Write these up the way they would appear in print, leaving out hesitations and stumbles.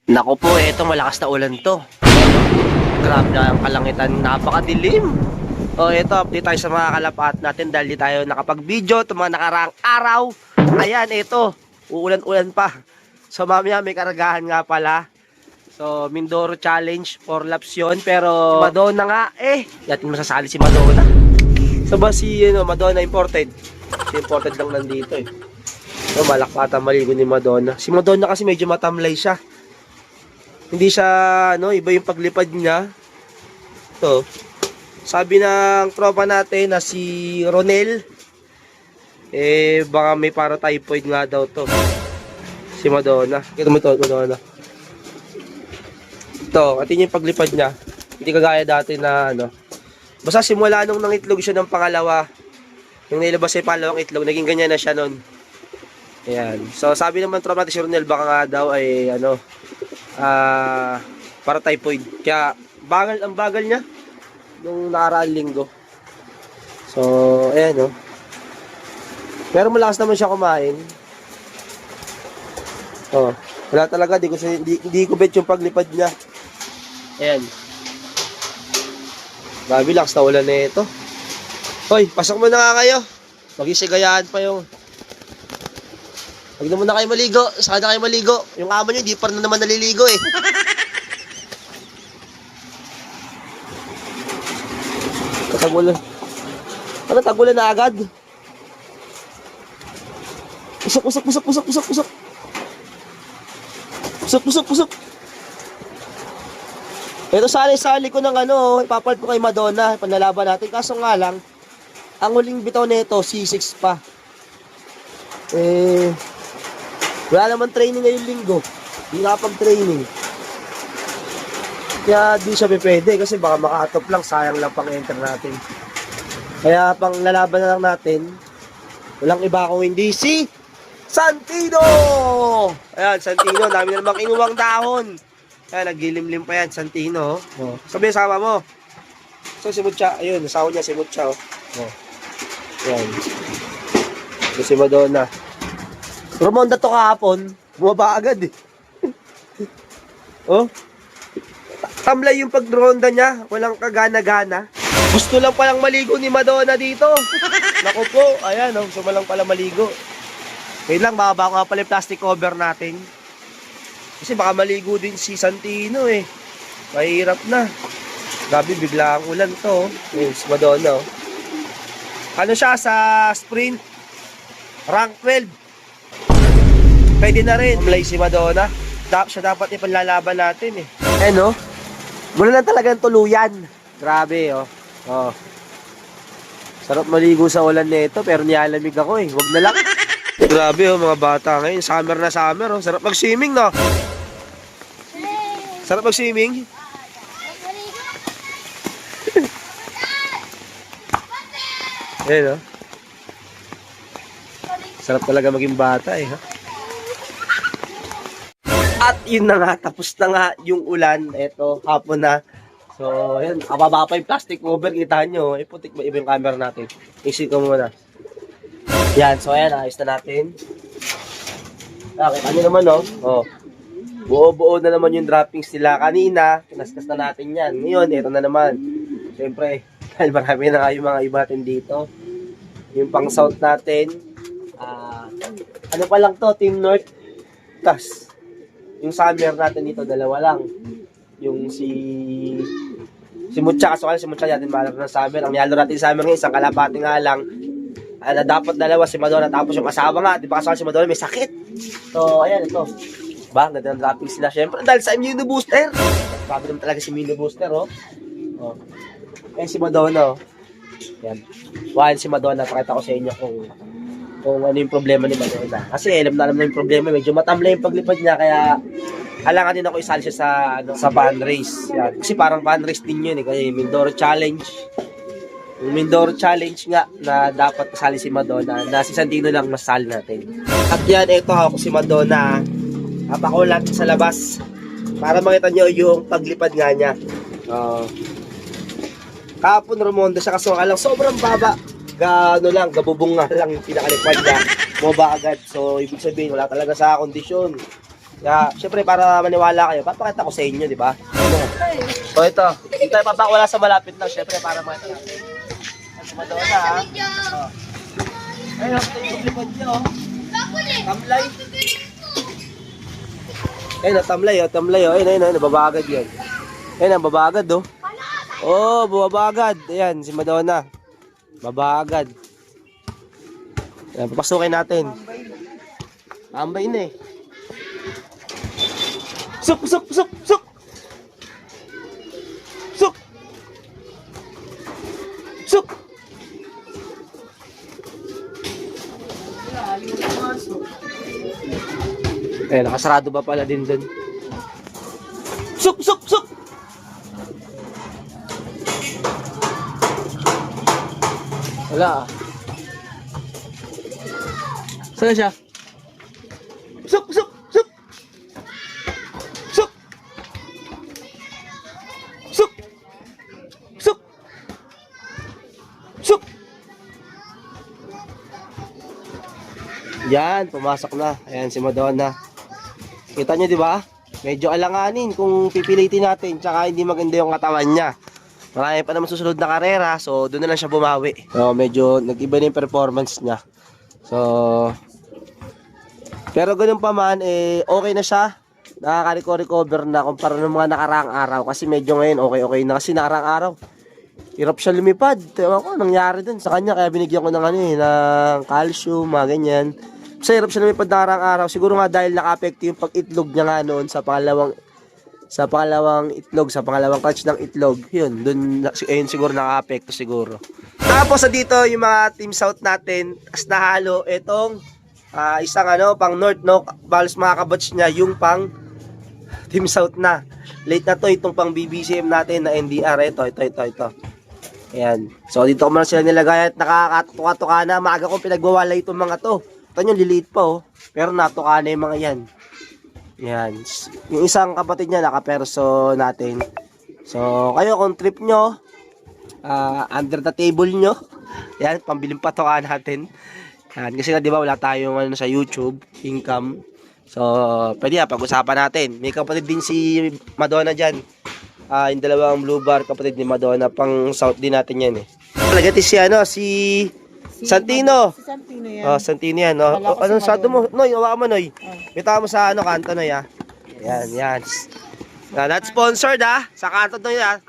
Naku po, eto malakas na ulan to. Grabe na ang kalangitan, napakadilim. O eto, update tayo sa mga kalapaat natin dahil di tayo nakapag-video itong mga nakaraang araw. Ayan, eto, uulan-ulan pa. So mamaya may karagahan nga pala. So Mindoro Challenge, 4 laps yun. Pero si Madonna nga, yatin masasali si Madonna. So ba si Madonna imported? Si imported lang nandito eh. So malakpata maligo ni Madonna. Si Madonna kasi medyo matamlay siya. Hindi siya, iba yung paglipad niya. Ito. Sabi ng tropa natin na si Ronel, baka may para-typhoid nga daw to. Si Madonna. Kita mo ito, Madonna. Ito, atin yung paglipad niya. Hindi kagaya dati na, Basta simula nung nangitlog siya ng pangalawa, yung nilabas sa pangalawang itlog, naging ganyan na siya nun. Ayan. So, sabi naman tropa natin si Ronel, baka nga daw ay, para typhoid. Kaya ang bagal niya nung nakaraang linggo. So, ayan pero malakas naman siya kumain. Wala talaga, di ko bet yung paglipad niya. Ayan. Grabe, lakas na ulan na ito. Hoy, pasok mo na nga kayo. Magisigayaan pa yung huwag na muna kayo maligo. Saka na kayo maligo. Yung amo nyo, di pa rin naman naliligo eh. Tagulan. Ano, tagulan na agad? Pusok. Pusok. Ito sali-sali ko ng ipapalit ko kay Madonna. Panlalaban natin. Kaso nga lang, ang huling bitaw nito, C6 pa. Wala naman training ngayong linggo. Hindi nakapag-training. Kaya di siya pwede kasi baka makatop lang. Sayang lang pang enter natin. Kaya pang lalaban na lang natin, walang iba kung hindi si Santino! Ayan, Santino. Dami na namang inuwang dahon. Ayan, nagilimlim pa yan, Santino. Sabi sama mo. So si Mucha, ayun, nasawa niya si Mucha. Ayan. Ito si Madonna. Rumonda to kahapon, bumaba agad eh. Tamlay yung pagronda niya, walang kagana-gana. Gusto lang palang maligo ni Madonna dito. Naku po, ayan gusto mo lang pala maligo. Wait lang, bababa ko nga pala yung plastic cover natin. Kasi baka maligo din si Santino eh. Mahirap na. Grabe, bigla ang ulan to. Ayun, si Madonna. Ano siya sa sprint? Rank 12. Pwede na rin. Tamlay si Madonna. Siya dapat ipanlalaban natin eh. Mula lang talagang tuluyan. Grabe Sarap maligo sa ulan nito pero nilalamig ako eh. Wag na lang. Grabe mga bata ngayon. Summer na summer Sarap mag-swimming Sarap mag-swimming. Ayan Sarap talaga maging bata eh At yun na nga, tapos na nga yung ulan. Eto, hapon na. So, ayun, kababa pa yung plastic cover. Kita nyo, putik ba iba yung camera natin. Isip ko muna. Yan, so ayan, ayos na natin. Kita nyo naman, buo-buo na naman yung droppings nila. Kanina, kinaskas na natin yan. Ngayon, eto na naman. Siyempre, dahil marami na kayo mga iba natin dito. Yung pang south natin. Ano pa lang to, Team North. Tas, yung summer natin dito, dalawa lang. Yung si Mucha, kaso si Mucha natin malaro ng summer. Ang niyalo natin summer ngayon, isang kalapati nga lang. Dapat dalawa si Madonna, tapos yung asawa nga, di ba kasama si Madonna, may sakit. So, ayan, ito. Diba, ganda ng dropping sila. Siyempre, dahil sa Immuno Booster. Sabi naman talaga si Immuno Booster, si Madonna, Yan. One, si Madonna, pakita ko sa inyo kung ano yung problema ni Madonna. Kasi alam na yung problema, medyo matamlay yung paglipad niya, kaya alangan din ako isali siya sa van race. Yan. Kasi parang van race din yun kaya yung Mindoro Challenge. Yung Mindoro Challenge nga na dapat kasali si Madonna, na si Santino lang masali natin. At yan, ito ako si Madonna. Napakulat sa labas para makita nyo yung paglipad nga niya. Kahapon rumonda siya kaso alang sobrang baba. Gabubong nga lang yung pinakalipad niya. Bumaba agad. So, ibig sabihin, wala talaga sa kondisyon. Kaya, syempre, para maniwala kayo, papakita ko sa inyo, di ba? So, ito. Hindi tayo papakawala sa malapit lang, syempre, para makita natin. Sumadaan na, ha? Ayun, ito yung likod nyo. Tamlay. Ayun, tamlay, tamlay. Ayun, nababagad yan. Ayun, babagad, oh. Oh, bumabagad. Ayan, si Madonna. Babagad. Ayan, papasukin natin. Ambay na eh. Suk! Suk! Suk! Suk! Eh, nakasarado ba pala din dun? Suk! Suk! Suk! Wala ah. Saan siya? Suk! Suk! Suk! Suk! Suk! Suk! Suk! Yan, pumasok na. Ayan si Madonna. Kita nyo, di ba? Medyo alanganin kung pipilitin natin. Tsaka hindi maganda yung katawan niya. Marami pa naman susunod na karera. So, doon na lang siya bumawi. So, medyo nag-iba na yung performance niya. So, pero ganun pa man, okay na siya. Nakaka-recover na kumpara ng mga nakaraang araw. Kasi medyo ngayon okay na. Kasi nakaraang araw, hirap siya lumipad. Ewan ko, nangyari dun sa kanya. Kaya binigyan ko ng ng calcium, mga ganyan. Kasi hirap siya lumipad nakaraang araw. Siguro nga dahil naka-apekto yung pag-itlog niya nga noon sa pangalawang itlog, sa pangalawang clutch ng itlog. Yun, ayun siguro naka-apekto siguro. Tapos dito yung mga Team South natin, as nahalo itong isang pang North, no? Balos mga kabatch niya yung pang Team South na. Late na to, itong pang BBCM natin na NDR. Ito. Ayan. So dito ko muna sila nilagay at nakakatuka-tuka na. Maaga kong pinagwawalay itong mga to. Ito nyo, liliit pa oh. Pero natuka na yung mga yan. Yan. Yung isang kapatid niya nakaperso natin. So, kayo kung trip nyo, under the table nyo, yan, pambiling patoka natin. Yan. Kasi nga, di ba, wala tayong sa YouTube, income. So, pwede pag-usapan natin. May kapatid din si Madonna dyan. Yung dalawang blue bar, kapatid ni Madonna, pang South din natin yan eh. Palagati si Santino. Si Santino yan. Oh, Santino yan, no? Anong sado mo? Noy, hawakan mo, Noy. Bitaw mo sa kanto, Noy, ha? Yan. Not sponsored, ha? Sa kanto, Noy, ha?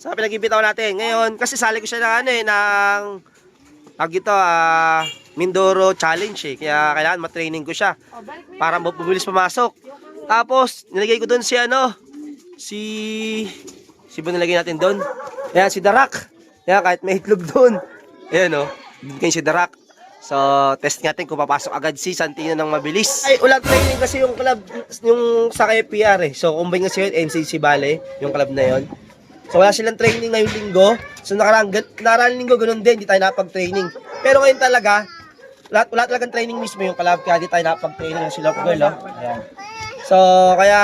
Sa pinag-ibitaw natin. Ngayon, kasi sali ko siya ng Mindoro Challenge, eh. Kaya kailangan matraining ko siya. Para mabubilis pumasok. Tapos, nilagay ko doon si ba nilagay natin doon? Ayan, si Darak. Ayan, kahit may itlog doon. Ayan, oh. Kayo si Darak. So, test natin kung papasok agad si Santino ng mabilis. Ay, ulang training kasi yung club, yung sa KPR eh. So, combine kasi yun, NCC Bale, yung club na yun. So, wala silang training ngayong linggo. So, nakarang linggo, ganun din, di tayo napag-training. Pero ngayon talaga, wala talagang training mismo yung club, kaya di tayo napag-training yung sila girl, oh. Ayan. So, kaya,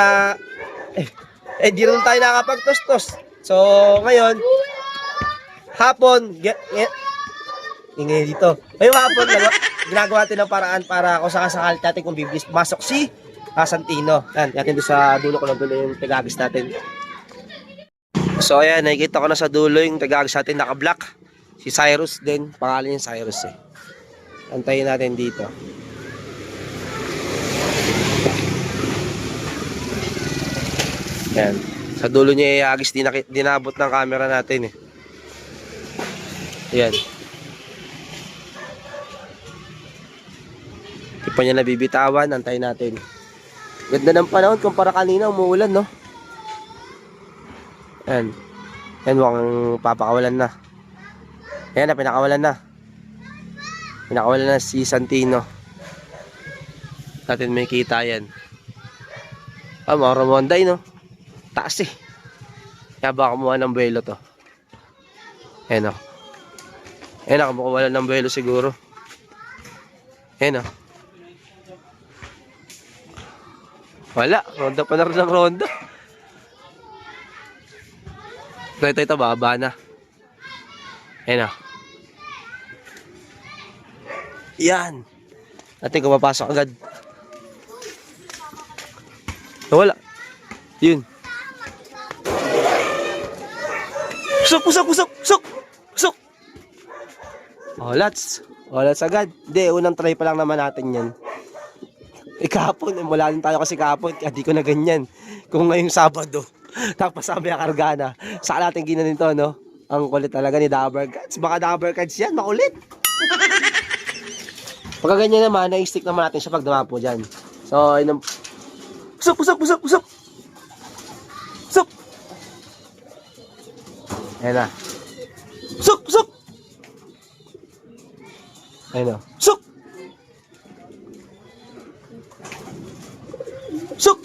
di rin tayo nakapag-tostos. So, ngayon, hapon, ingay dito. Ngayong hapon, ginagawa natin ng paraan para kung sakasakal natin kung bibis masok si Santino. Yan, natin doon sa dulo ko lang dulo yung tagagis natin. So ayan, nakikita ko na sa dulo yung tagagis natin naka-black. Si Cyrus din, pangalan niya Cyrus eh. Antayin natin dito. Yan. Sa dulo niya iagis, dinabot ng camera natin eh. Yan. Di pa niya nabibitawan, antayin natin. Ganda ng panahon kumpara kanina, umuulan, no? Yan. Yan, mukhang papakawalan na. Yan na, pinakawalan na. Pinakawalan na si Santino. Natin may kita yan. Mga Ramonday, no? Taas eh. Kaya baka kumuha ng buwelo to. Yan, no? Yan, kumuha ng buwelo siguro. Yan, no? Wala, ronda pa na rin ng ronda. Ito, baba na. Ayan o. Yan. Natin kung mapasok agad. Nawala. Yun. Pusok, pusok, pusok, pusok, pusok. Oh, lots. Oh, lots agad. Hindi, unang try pa lang naman natin yan. Kahapon, wala din tayo kasi kahapon, kaya di ko na ganyan. Kung ngayong Sabado, tapos sabi karga na. Saan natin ginanin to, no? Ang kulit talaga ni Dabber Cards. Baka Dabber Cards yan, makulit. Pagka ganyan naman, na-stick naman natin siya pag dumapo dyan. So, yun ang... Pusok, pusok, pusok, pusok! Pusok! Ayan na. Pusok, pusok! Ayan na. Pusok! Pusok!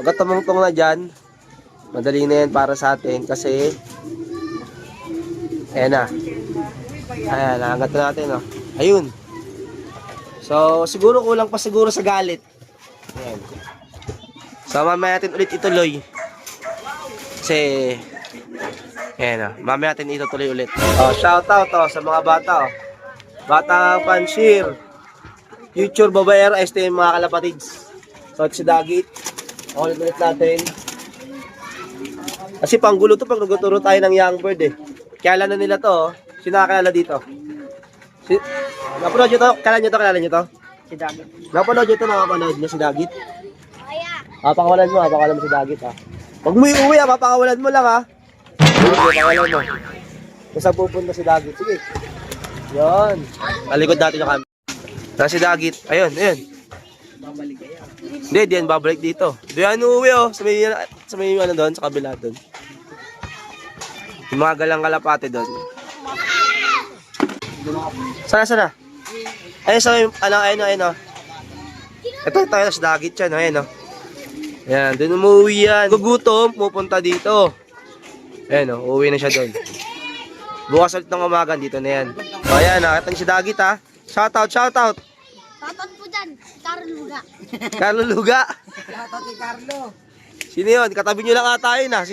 Pagka tumungtong na dyan, madali na yan para sa atin kasi ayan na. Ayan, nakagat na natin, no? Ayun. So, siguro kulang pa siguro sa galit. Ayan. So, mamaya natin ulit ituloy. Kasi, ayan na. Mamaya natin ituloy ulit. Oh, shoutout sa mga bata, oh. Batang Panshir. Future Babaero, este yung mga kalapatids. So, si Dagit. Ulit natin. Kasi panggulo to pag nagtuturo tayo ng young bird eh. Kaya na nila to, oh. Sino nakakilala dito? Napanood nyo to? Kilala nyo to? Si Dagit. Napanood nyo to, nakapanood nyo si Dagit? Papakawalan mo si Dagit ha. Pag mo iuwi ha, papakawalan mo lang ha. Papakawalan mo. Kung saan pupunta si Dagit, sige. Yun. Talikod natin yung camera. Saan si Dagit? Ayun, ayun. Babalik kaya. Hindi, diyan babalik dito. Diyan uuwi oh. Sa may ano doon, sa kabila doon. Yung mga galang kalapate doon. Sana. Ayun sa may, ayun oh. Ito tayo sa Dagit yan, ayun oh. Ayan, doon umuwi yan. Gugutom, pupunta dito. Ayan oh, uuwi na siya doon. Bukas ulit ng umaga, dito na yan. O ayan, nakita niyo si Dagit ha. Shoutout. Shoutout po dyan, Carlo Luga. Carlo Luga. Shoutout kay Carlo. Sino yun? Katabi nyo lang ata yun ha.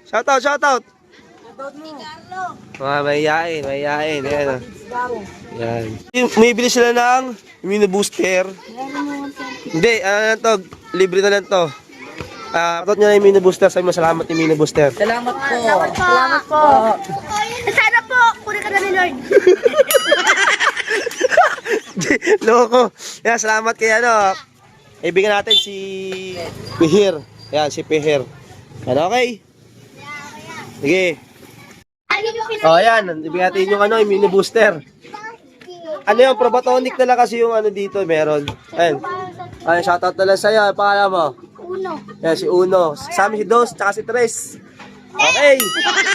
Shoutout. Shoutout mo. Carlo. Mayayain. Ayan o. Garo. Yan. May bili sila ng immune booster. Hindi, to, libre na lang to. Patot nyo na yung immune booster. Sabi mo, salamat immune booster. Salamat po. Salamat po. Sana po, kunin ka na ni Lord. Loko. Yan, salamat kay ano. Ibigyan natin si Pihir. Yan, si Pihir. Yan, okay? Sige. O, yan. Ibigyan natin yung ano, immune booster. Ano yung probatonic na lang kasi yung ano dito meron. Ayan. Ay, shoutout na lang sa'yo. Pangalan mo? Uno. Yan, si Uno. Sa amin si Dos, tsaka si Tres. Okay.